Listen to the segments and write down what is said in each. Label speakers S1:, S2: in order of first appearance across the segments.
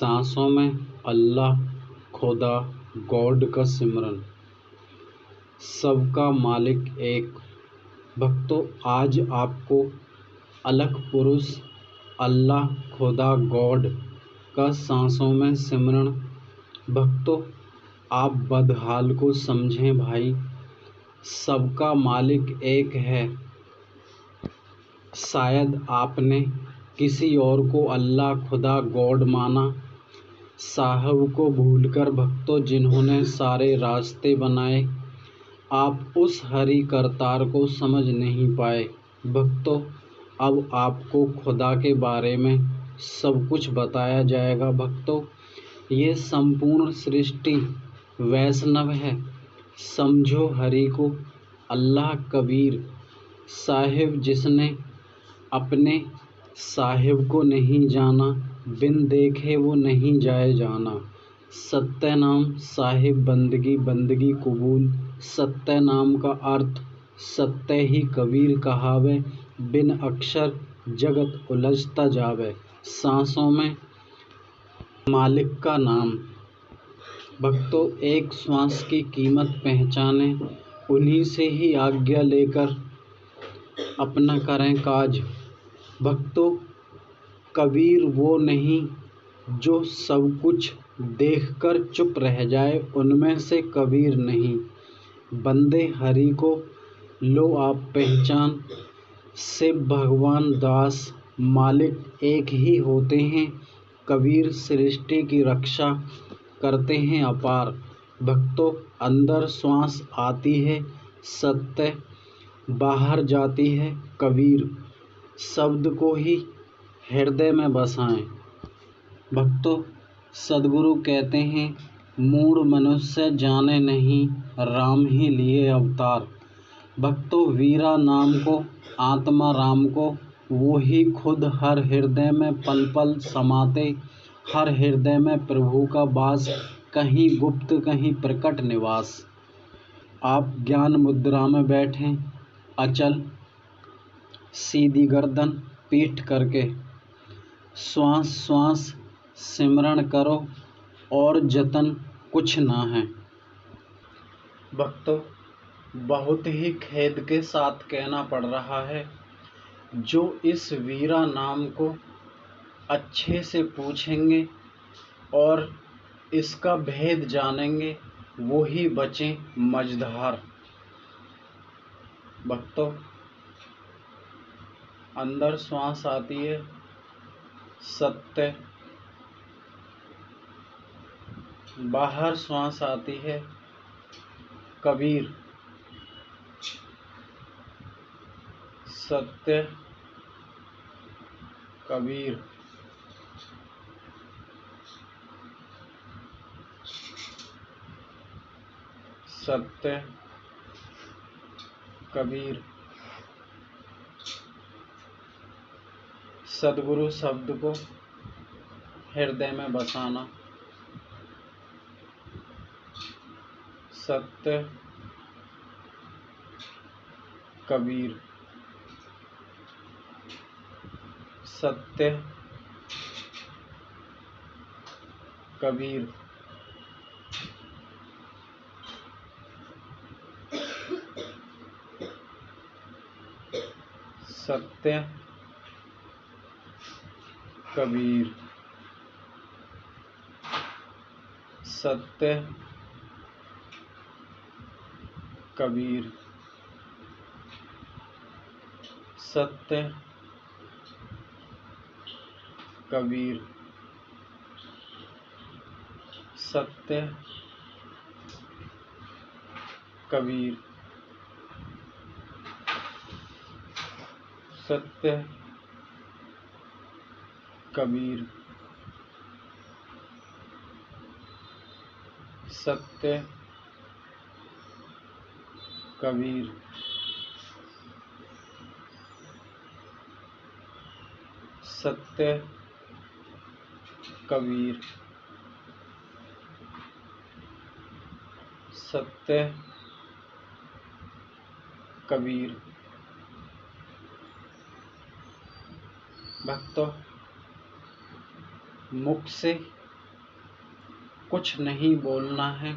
S1: सांसों में अल्लाह, खुदा, गॉड का सिमरन। सबका मालिक एक। भक्तों, आज आपको अलख पुरुष अल्लाह, खुदा, गॉड का सांसों में सिमरन। भक्तों, आप बदहाल को समझें भाई, सबका मालिक एक है। शायद आपने किसी और को अल्लाह, खुदा, गॉड माना, साहब को भूलकर। भक्तों, जिन्होंने सारे रास्ते बनाए, आप उस हरि करतार को समझ नहीं पाए। भक्तों, अब आपको खुदा के बारे में सब कुछ बताया जाएगा। भक्तों, ये संपूर्ण सृष्टि वैष्णव है, समझो हरि को। अल्लाह कबीर साहिब, जिसने अपने साहिब को नहीं जाना, बिन देखे वो नहीं जाए जाना। सत्य नाम साहिब बंदगी, बंदगी कबूल। सत्य नाम का अर्थ सत्य ही कबीर कहावे, बिन अक्षर जगत उलझता जावे। सांसों में मालिक का नाम। भक्तों, एक श्वास की कीमत पहचाने, उन्हीं से ही आज्ञा लेकर अपना करें काज। भक्तों, कबीर वो नहीं जो सब कुछ देखकर चुप रह जाए, उनमें से कबीर नहीं। बंदे हरि को लो आप पहचान, शिव भगवान दास मालिक एक ही होते हैं। कबीर सृष्टि की रक्षा करते हैं अपार। भक्तों, अंदर श्वास आती है सत्य, बाहर जाती है कबीर। शब्द को ही हृदय में बसाएं। भक्तों, सद्गुरु कहते हैं, मूढ़ मनुष्य जाने नहीं, राम ही लिए अवतार। भक्तों, वीरा नाम को, आत्मा राम को, वो ही खुद हर हृदय में पल पल समाते। हर हृदय में प्रभु का वास, कहीं गुप्त कहीं प्रकट निवास। आप ज्ञान मुद्रा में बैठें अचल, सीधी गर्दन पीठ करके, श्वास श्वास सिमरण करो और जतन कुछ ना है। भक्तों, बहुत ही खेद के साथ कहना पड़ रहा है, जो इस वीरा नाम को अच्छे से पूछेंगे और इसका भेद जानेंगे, वो ही बचे मझधार। भक्तों, अंदर श्वास आती है सत्य, बाहर श्वास आती है कबीर। सत्य कबीर, सत्य कबीर। सद्गुरु शब्द को हृदय में बसाना। सत्य कबीर, सत्य कबीर। सत्य कबीर, सत्य कबीर, सत्य कबीर, सत्य कबीर, सत्य कबीर, सत्य कबीर, सत्य कबीर, सत्य कबीर। भक्तों, मुख से कुछ नहीं बोलना है,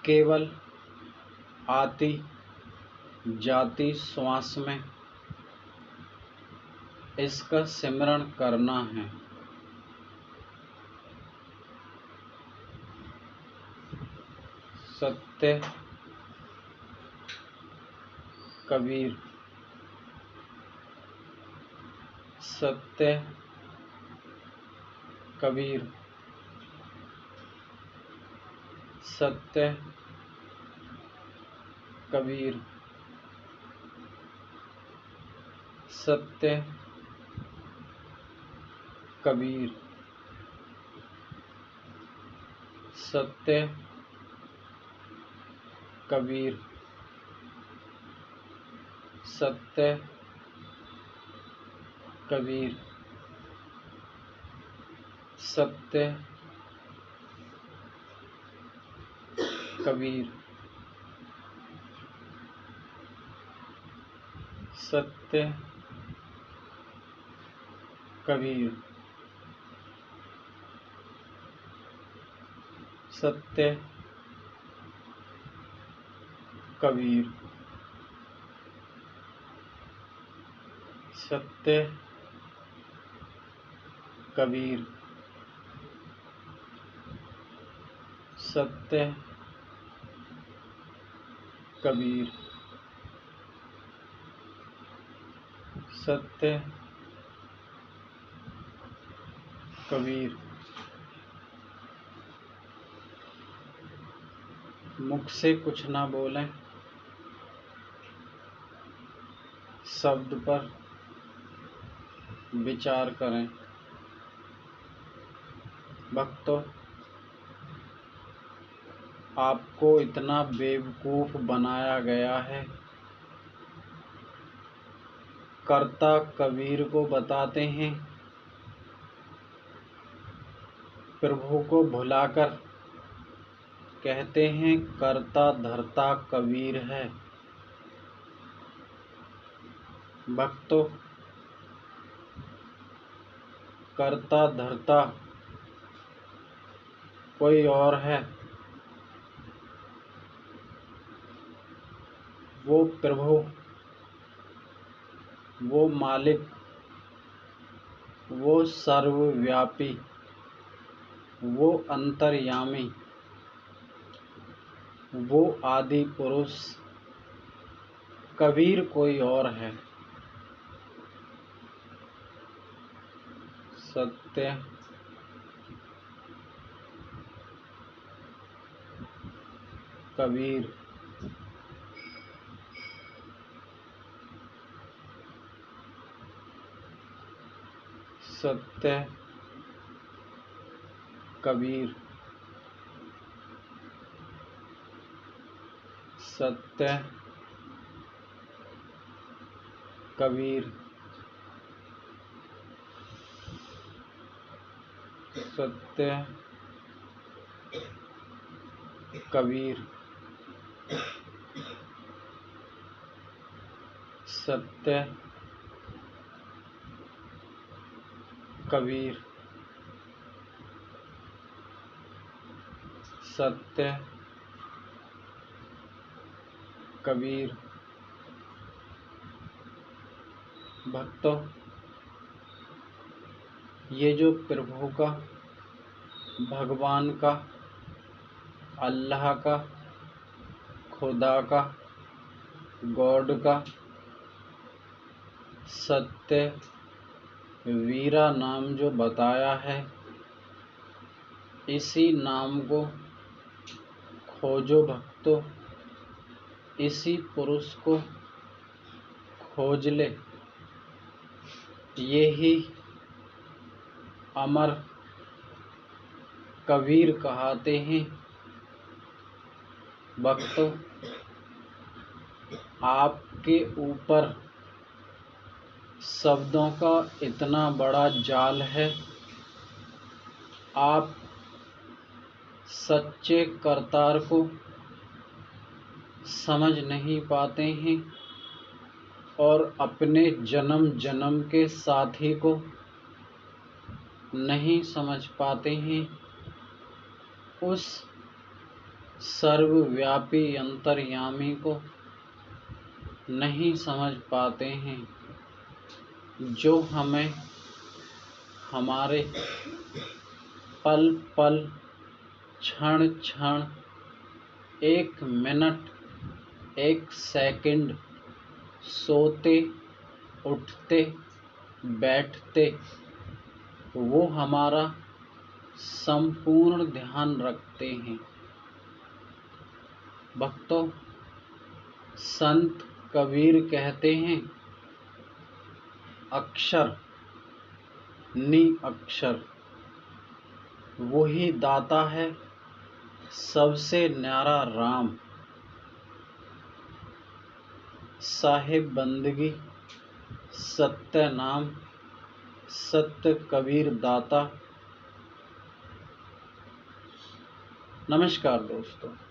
S1: केवल आती जाती श्वास में इसका सिमरण करना है। सत्य कबीर, सत्य कबीर, सत्य कबीर, सत्य कबीर, सत्य कबीर, सत्य कबीर, सत्य कबीर, सत्य कबीर, सत्य कबीर, सत्य कबीर, सत्य कबीर, सत्य कबीर। मुख से कुछ ना बोलें, शब्द पर विचार करें। भक्तों, आपको इतना बेवकूफ बनाया गया है। कर्ता कबीर को बताते हैं, प्रभु को भुलाकर कहते हैं कर्ता धर्ता कबीर है। भक्तों, कर्ता धर्ता कोई और है, वो प्रभु, वो मालिक, वो सर्वव्यापी, वो अंतर्यामी, वो आदि पुरुष कबीर कोई और है। सत्य कबीर, सत्य कबीर, सत्य कबीर, सत्य कबीर, सत्य कबीर, सत्य कबीर। भक्तों, ये जो प्रभु का, भगवान का, अल्लाह का, खुदा का, गॉड का सत्य वीरा नाम जो बताया है, इसी नाम को खोजो भक्तों, इसी पुरुष को खोज ले। ये ही अमर कबीर कहाते हैं। भक्तों, आपके ऊपर शब्दों का इतना बड़ा जाल है, आप सच्चे करतार को समझ नहीं पाते हैं और अपने जन्म जन्म के साथी को नहीं समझ पाते हैं। उस सर्वव्यापी अंतर्यामी को नहीं समझ पाते हैं जो हमें हमारे पल पल, क्षण क्षण, एक मिनट, एक सेकंड, सोते, उठते, बैठते, वो हमारा संपूर्ण ध्यान रखते हैं। भक्तों, संत कबीर कहते हैं, अक्षर नि अक्षर वही दाता है, सबसे न्यारा राम। साहिब बंदगी सत्य नाम, सत्य कबीर दाता। नमस्कार दोस्तों।